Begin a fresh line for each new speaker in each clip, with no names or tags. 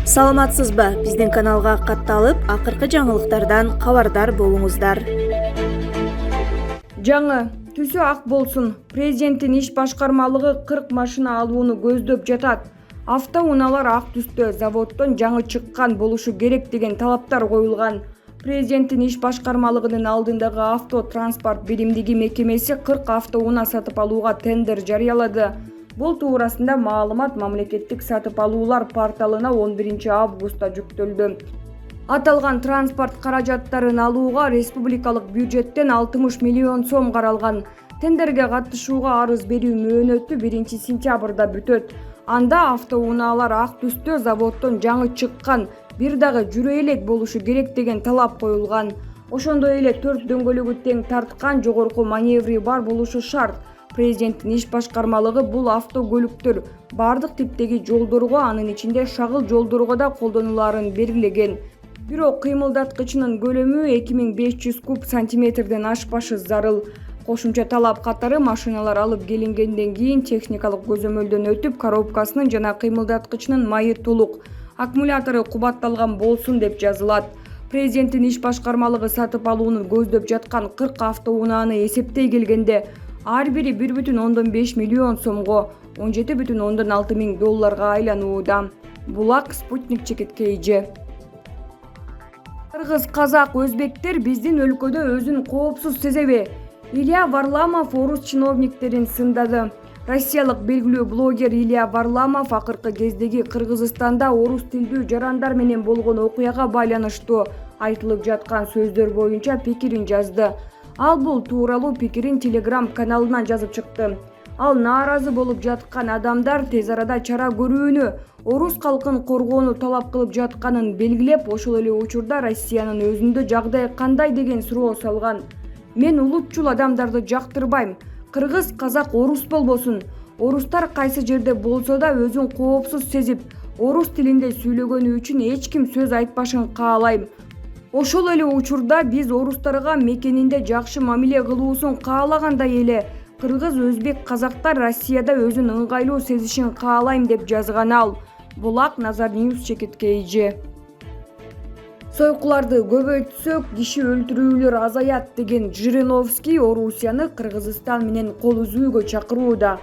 Саламатсызбы? Биздин каналга катталып, акыркы жаңылыктардан кабардар болуңуздар.
Жаңы түсү ак болсун. Президенттин иш башкармалыгы 40 машина алууну көздөп жатат. Автоунаалар ак түстө заводдон жаңы чыккан болушу керек деген талаптар коюлган. Президенттин иш башкармалыгынын алдындагы авто транспорт биримдиги мекемеси 40 автоунаа сатып алууга тендер жарыялады. Бул туурасында маалымат мамлекеттик сатып алуулар порталына 11 августта жүктөлдү. Аталган транспорт каражаттарын алууга республикалык бюджеттен 60 миллион сом каралган. Тендерге катышууга арыз берүү мөөнөтү 1 сентябрда бүтөт. Анда автоунаалар ак түстө заводдон жаңы чыккан, бир дагы жүрө элек болушу керек деген талап коюлган. Ошондой эле 4 дөңгөлөгү тең тарткан жогорку маневри бар болушу шарт. Президенттин иш башкармалыгы бул автокөлүктөр бардык типтеги жолдорго, анын ичинде шагыл жолдорго да колдонулаарын белгилеген. Бирок кыймылдаткычынын көлөмү 2500 куб сантиметрден ашпашы зарыл. Кошумча талап катары машиналар алып келингенден кийин техникалык көзөмөлдөн өтүп, коробкасынын жана кыймылдаткычынын майы толук, аккумулятору кубатталган болсун деп жазылат. Президенттин иш башкармалыгы сатып алууну көздөп жаткан 40 автоунааны эсептей келгенде ар бири 1,5 миллион сомго, 17,6 миң долларга айланууда. Булак Спутник чекиткейи. Кыргыз, казак, өзбектер биздин өлкөдө өзүн коопсуз сезеби? Илья Варламов орус чиновниктерин сындады. Россиялык белгилүү блогер Илья Варламов акыркы кездеги Кыргызстанда орус тилдүү жарандар менен болгон окуяга байланыштуу айтылып жаткан сөздөр боюнча пикирин жазды. Ал бул тууралуу пикирин Telegram каналынан жазып чыкты. Ал нааразы болуп жаткан адамдар тез арада чара көрүүнү, орус калкын коргоону талап кылып жатканын белгилеп, ошол эле учурда Россиянын өзүндө жагдай кандай деген суроо салган. Мен улутчул адамдарды жактырбайм. Кыргыз, казак, орус болбосун. Орустар кайсы жерде болсо да өзүн коопсуз сезип, орус тилинде сүйлөгөнү үчүн эч ким сөз айтпашын каалайм. Ошол эле учурда биз орустарга мекенинде жакшы мамиле кылуусун каалагандай эле кыргыз, өзбек, казактар Россияда өзүн ыңгайлуу сезишин каалайм деп жазган ал. Булак Назар Ньюс чекиткейи. Сойкуларды көбөйтсөк, киши өлтүрүүлөр азаят деген Жириновский Орусияны Кыргызстан менен кол үзүүгө чакырууда.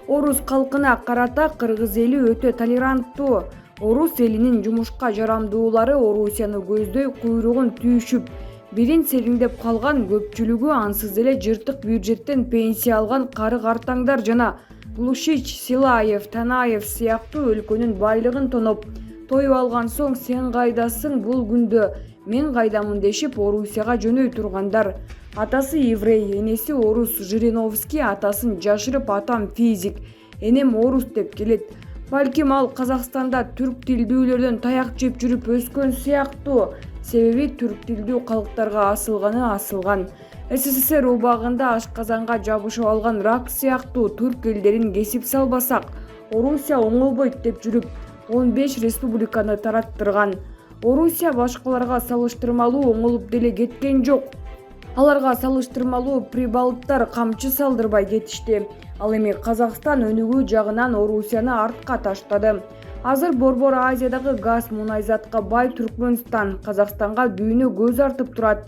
Орус калкына карата кыргыз эли өтө толеранттуу. Орус элинин жумушка жарамдуулары Орусияны көздөй куйругун түйүшүп, бирин сериңдеп калган, көпчүлүгү ансыз эле жыртык бюджеттен пенсия алган кары картаңдар жана Глушич, Силаев, Танаев сыяктуу өлкөнүн байлыгын тоноп, тоюп алган соң сен кайдасың бул күндө, мен кайдамын дешип Орусияга жөнөй тургандар. Атасы еврей, энеси орус. Жириновский атасын жашырып атам физик, энем орус деп келет. Балким ал Казакстанда түрк тилдүүлөрдөн таяк жеп жүрүп өскөн сыяктуу, себеби түрк тилдүү калктарга асылган. СССР убагында ашказанга жабышып алган рак сыяктуу түрк элдерин кесип салбасак, Орусия оңолбойт деп жүрүп 15 республиканы тараттырган. Орусия башкаларга салыштырмалуу оңолуп деле кеткен жок. Аларга салыштырмалуу прибалттар камчы салдырбай кетишти. Ал эми Казакстан өнүгүү жагынан Орусияны артка таштады. Азыр Борбор Азиядагы газ мунайзатка бай Түркмөнстан Казакстанга дүйнө көз артып турат.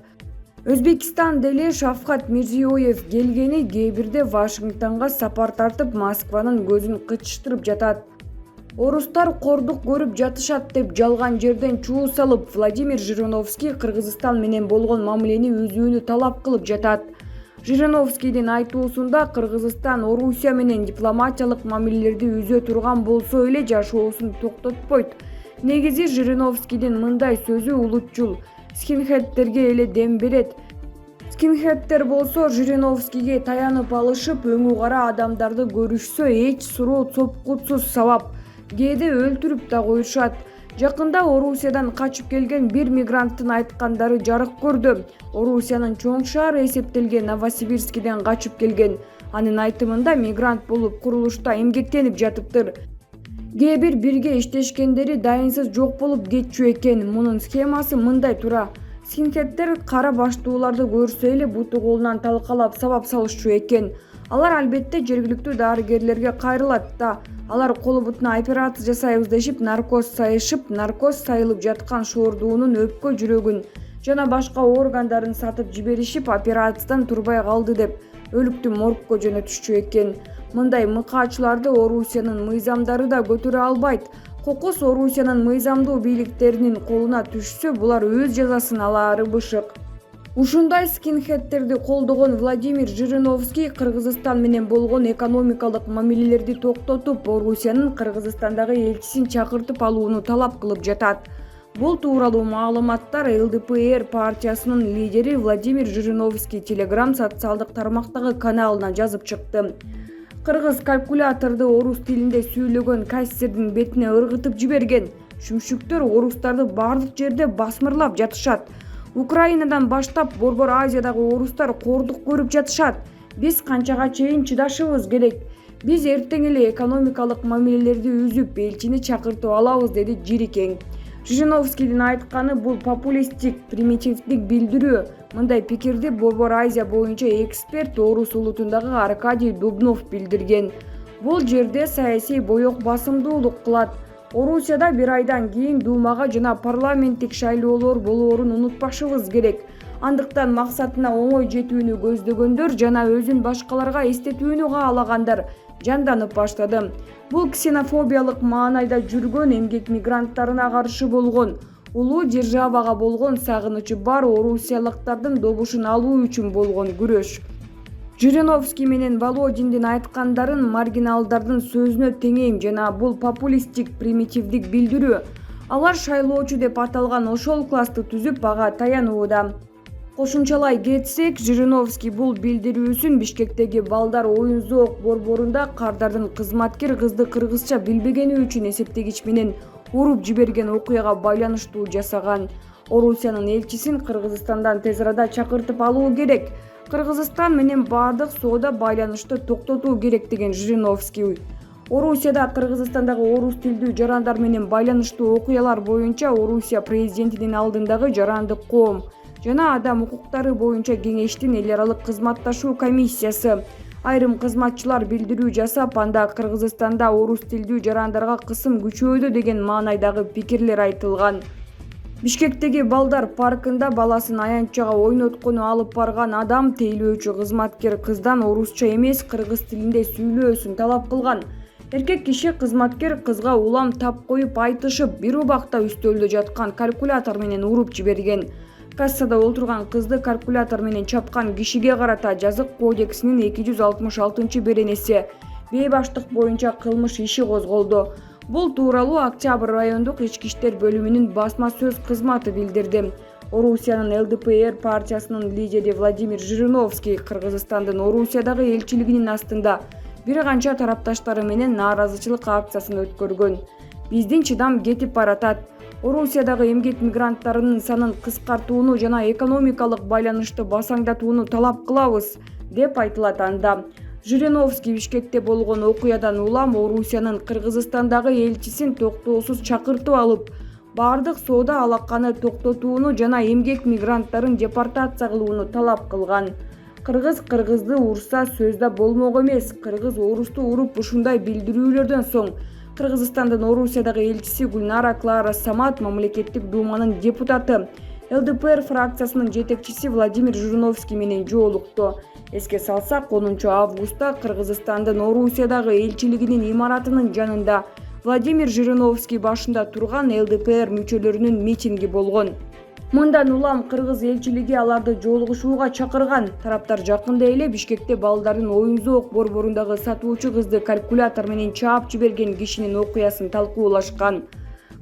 Өзбекстан деле Шавкат Мирзиёев келгени кээ бирде Вашингтонго сапар тартып, Москванын көзүн кычыштырып жатат. Орустар кордук көрүп жатышат деп жалган жерден чуу салып, Владимир Жириновский Кыргызстан менен болгон мамилени үзүүнү талап кылып жатат. Жириновскийдин айтуусунда Кыргызстан Орусия менен дипломатиялык мамилелерди үзө турган болсо эле жашоосун токтотпойт. Негизи Жириновскийдин мындай сөзү улутчул скинхедтерге эле дем берет. Скинхедтер болсо Жириновскийге таянып алышып, өңү кара адамдарды көрүшсө эч суроо цопкутсуз сабап, кээде өлтүрүп да коюшат. Жакында Орусиядан качып келген бир мигранттын айткандары жарык көрдү. Орусиянын чоң шаары эсептелген Новосибирскиден качып келген. Анын айтымында мигрант болуп курулушта эмгектенип жатыптыр. Кээ бир бирге иштешкендери дайынсыз жок болуп кетчү экен. Мунун схемасы мындай тура. Скинхедтер кара баштууларды көрсө эле буту колунан талкалап сабап салышчу экен. Алар албетте жергиликтүү дарыгерлерге кайрылат да. Алар колу бутуна операция жасайбыз дешип наркоз сайышып, наркоз сайылып жаткан шоордуунун өпкө, жүрөгүн жана башка органдарын сатып жиберишип, операциядан турбай калды деп өлүктү моргко жөнөтүшчү экен. Мындай мыкаачыларды Орусиянын мыйзамдары да көтөрө албайт. Кокос Орусиянын мыйзамдуу бийликтеринин колуна түшсө, булар өз жазасын алаары бышык. Ушундай скинхедтерди колдогон Владимир Жириновский Кыргызстан менен болгон экономикалык мамилелерди токтотуп, Орусиянын Кыргызстандагы элчисин чакыртып алууну талап кылып жатат. Бул тууралуу маалыматтар ЛДПР партиясынын лидери Владимир Жириновский Telegram социалдык тармактагы каналына жазып чыкты. Кыргыз калькуляторду орус тилинде сүйлөгөн кассирдин бетине ыргытып жиберген. Шүмшүктөр орустарды бардык жерде басмырлап жатышат. Украинадан баштап Борбор Азиядагы орустар кордук көрүп жатышат. Биз канчага чейин чыдашыбыз керек? Биз эртең эле экономикалык мамилелерди үзүп, элчини чакыртып алабыз, деди Жирикең. Жириновскийдин айтканы бул популисттик, примитивдик билдирүү. Мындай пикирди Борбор Азия боюнча эксперт орус улутундагы Аркадий Дубнов билдирген. Бул жерде саясий боек басымдуулук кылат. Орусияда бир айдан кийин Думага жана парламенттик шайлоолор болоорун унутпашыбыз керек. Андыктан максатына оңой жетүүнү көздөгөндөр жана өзүн башкаларга эстетүүнү каалагандар жанданып баштады. Бул ксенофобиялык маанайда жүргөн эмгек мигранттарына каршы болгон, улуу державага болгон сагынычы бар орусиялыктардын добушун алуу үчүн болгон күрөш. Жириновский менен Володиндин айткандарын маргиналдардын сөзүнө теңейм жана бул популисттик, примитивдик билдирүү. Алар шайлоочу деп аталган ошол классты түзүп ага таянууда. Кошумчалай кетсек, Жириновский бул билдирүүсүн Бишкектеги балдар оюн зоок борборунда кардардын кызматкер кызды кыргызча билбегени үчүн эсептегич менен уруп жиберген окуяга байланыштуу жасаган. Орусиянын элчисин Кыргызстандан тез арада чакыртып алуу керек. Кыргызстан менен бардык соода байланышты токтотуу керек, деген Жириновский. Орусияда Кыргызстандагы орус тилдүү жарандар менен байланыштуу окуялар боюнча Орусия президентинин алдындагы жарандык коом жана адам укуктары боюнча кеңештин эл аралык кызматташуу комиссиясы. Айрым кызматчылар билдирүү жасап, анда Кыргызстанда орус тилдүү жарандарга кысым күчөйдү деген маанайдагы пикирлер айтылган. Бишкектеги балдар паркында баласын аянтчага ойноткону алып барган адам тейлөөчү кызматкер кыздан орусча эмес, кыргыз тилинде сүйлөөсүн талап кылган. Эркек киши кызматкер кызга улам тап коюп айтышып, бир убакта үстөлдө жаткан калькулятор менен уруп жиберген. Кассада отурган кызды калькулятор менен чапкан кишиге карата Жазык кодексинин 266 бейбаштык боюнча кылмыш иши козголду. Бул тууралуу Октябрь райондук ички иштер бөлүмүнүн басма сөз кызматы билдирди. Орусиянын ЛДПР партиясынын лидери Владимир Жириновский Кыргызстандын Орусиядагы элчилигинин астында бир канча тарапташтары менен нааразычылык акциясын өткөргөн. Биздин чыдам кетип баратат. Орусиядагы эмгек мигранттарынын санын кыскартууну жана экономикалык байланышты басаңдатууну талап кылабыз, деп айтылат анда. Жириновский Бишкекте болгон окуядан улам Орусиянын Кыргызстандагы элчисин токтоосуз чакыртып алып, бардык соода алаканы токтотууну жана эмгек мигранттарын депортация кылууну талап кылган. Кыргыз кыргызды урса сөздө болмок эмес. Кыргыз орусту уруп ушундай билдирүүлөрдөн соң Кыргызстандын Орусиядагы элчиси Гульнара Клара Самат мамлекеттик думанын депутаты ЛДПР фракциясынын жетекчиси Владимир Жириновский менен жолукту. Эске салсак, 10 августта Кыргызстандын Орусиядагы элчилигинин имаратынын жанында Владимир Жириновский башында турган ЛДПР мүчөлөрүнүн митинги болгон. Мындан улам кыргыз элчилиги аларды жолугушууга чакырган. Тараптар жакында эле Бишкекте балдардын оюн зоок борборундагы сатуучу кызды калькулятор менен чаап жиберген кишинин окуясын талкуулашкан.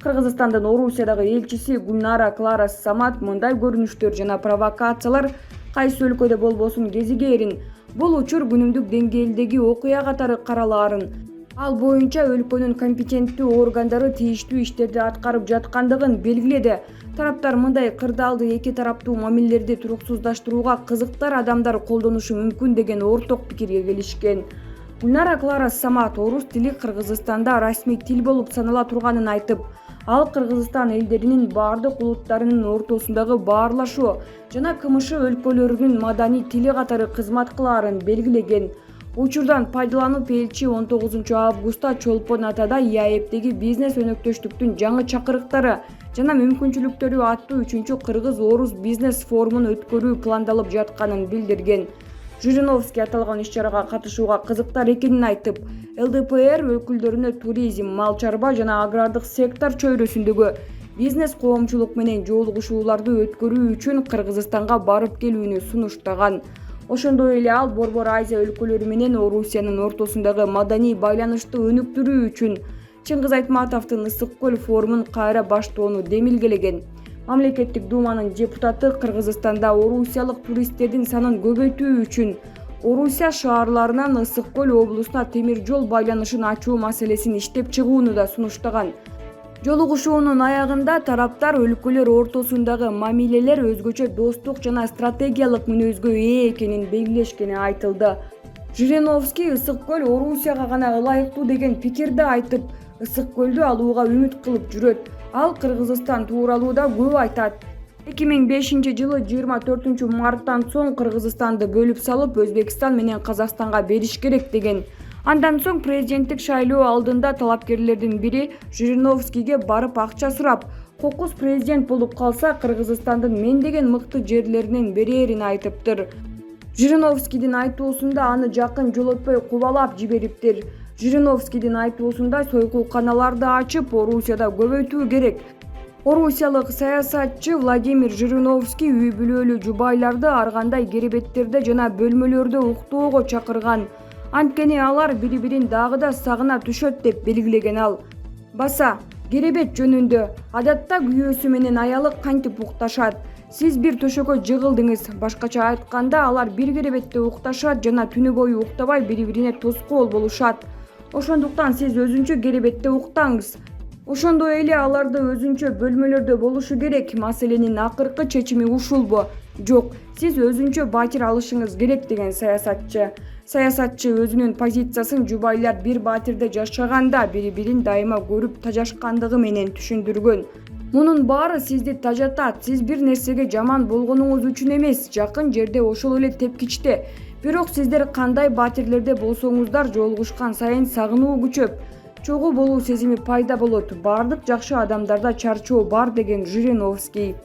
Кыргызстандын Орусиядагы элчиси Гульнара Клара Самат мындай көрүнүштөр жана провокациялар кайсы өлкөдө болбосун кезигээрин. Бул учур күнүмдүк деңгээлдеги окуя катары каралаарын. Ал боюнча өлкөнүн компетенттүү органдары тийиштүү иштерди аткарып жаткандыгын белгиледи. Тараптар мындай кырдаалды эки тараптуу мамилелерди туруксуздаштырууга кызыктар адамдар колдонушу мүмкүн деген орток пикирге келишкен. Гульнара Клара Самат орус тили Кыргызстанда расмий тил болуп санала турганын айтып, ал Кыргызстан элдеринин бардык улуттарынын ортосундагы баарлашуу жана КМШ өлкөлөрүнүн маданий тили катары кызмат кылаарын белгилеген. Учурдан пайдаланып элчи 19 августта Чолпон Атада ИАЭПтеги бизнес өнөктөштүктүн жаңы чакырыктары жана мүмкүнчүлүктөрү аттуу 3 кыргыз-орус бизнес форумун өткөрүү пландалып жатканын билдирген. Жириновский аталган иш-чарага катышууга кызыктар экенин айтып, ЛДПР өкүлдөрүнө туризм, мал чарба жана агрардык сектор чөйрөсүндөгү бизнес коомчулук менен жолугушууларды өткөрүү үчүн Кыргызстанга барып келүүнү сунуштаган. Ошондой эле ал Борбор Азия өлкөлөрү менен Орусиянын ортосундагы маданий байланышты өнүктүрүү үчүн Чыңгыз Айтматовдун Ысык көл форумун кайра баштоону демилгелеген. Мамлекеттик думанын депутаты Кыргызстанда орусиялык туристтердин санын көбөйтүү үчүн Орусия шаарларынан Ысык көл облусуна темир жол байланышын ачуу маселесин иштеп чыгууну да сунуштаган. Жолугушуунун аягында тараптар өлкөлөр ортосундагы мамилелер өзгөчө достук жана стратегиялык мүнөзгө ээ экенин белгилешкени айтылды. Жириновский Ысык көл Орусияга гана ылайыктуу деген пикирди айтып, Ысык көлдү алууга үмүт кылып жүрөт. Ал Кыргызстан тууралуу да көп айтат. 2005-жылы 24 марттан соң Кыргызстанды бөлүп салып, Өзбекстан менен Казакстанга бериш керек деген. Андан соң президенттик шайлоо алдында талапкерлердин бири Жириновскийге барып акча сурап, кокус президент болуп калса Кыргызстандын мен деген мыкты жерлеринен берерин айтыптыр. Жириновскийдин айтуусунда аны жакын жолотпой кубалап жибериптир. Жириновскийдин айтуусунда сойкулканаларды ачып, Орусияда көбөйтүү керек. Орусиялык саясатчы Владимир Жириновский үй бүлөлүү жубайларды ар кандай керебеттерде жана бөлмөлөрдө уктоого чакырган. Анткени алар бири-бирин дагы да сагына түшөт деп белгилеген ал. Баса, керебет жөнүндө адатта күйөөсү менен аялы кантип укташат? Сиз бир төшөккө жыгылдыңыз, башкача айтканда алар бир керебетте укташат жана түнү бою уктабай бири-бирине тоскоол болушат. Ошондуктан сиз өзүнчө керебетте уктаңыз. Ошондой эле аларды өзүнчө бөлмөлөрдө болушу керек. Маселенин акыркы чечими ушулбу? Жок, сиз өзүнчө батир алышыңыз керек деген саясатчы. Саясатчы өзүнүн позициясын жубайлар бир батирде жашаганда бири-бирин дайыма көрүп тажашкандыгы менен түшүндүргөн. Мунун баары сизди тажатат. Сиз бир нерсеге жаман болгонуңуз үчүн эмес, жакын жерде ошол эле тепкичте. Бирок сиздер кандай батирлерде болсоңуздар жолугушкан сайын сагынуу күчөп, чогуу болуу сезими пайда болот. Бардык жакшы адамдарда чарчоо бар деген Жириновский.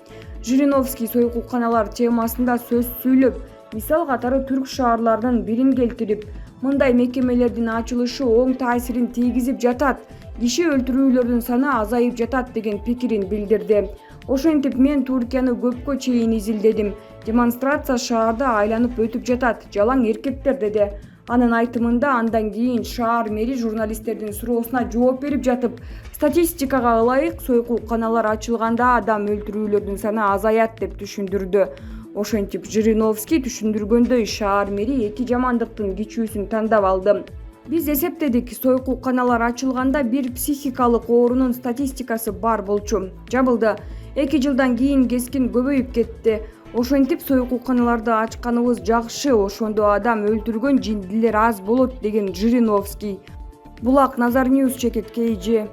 Жириновский сойкулканалар темасында сөз сүйлөп, мисал катары түрк шаарларынын бирин келтирип, мындай мекемелердин ачылышы оң таасирин тийгизип жатат, киши өлтүрүүлөрдүн саны азайып жатат деген пикирин билдирди. Ошентип мен Туркияны көпкө чейин изилдедим. Демонстрация шаарда айланып өтүп жатат, жалаң эркектер деди. Анын айтымында андан кийин шаар мэри журналисттердин суроосуна жооп берип жатып, статистикага ылайык сойкулканалар ачылганда адам өлтүрүүлөрдүн саны азаят деп түшүндүрдү. Ошентип Жириновский түшүндүргөндөй шаар мэри эки жамандыктын кичүүсүн тандап алды. Биз эсептедик, сойкулканалар ачылганда бир психикалык оорунун статистикасы бар болчу. Жабылды. 2 жылдан кийин кескин көбөйүп кетти. Ошентип сойкулканаларды ачканыбыз жакшы, ошондо адам өлтүргөн жиндилер аз болот деген Жириновский. Булак Назар Ньюс чекит KG.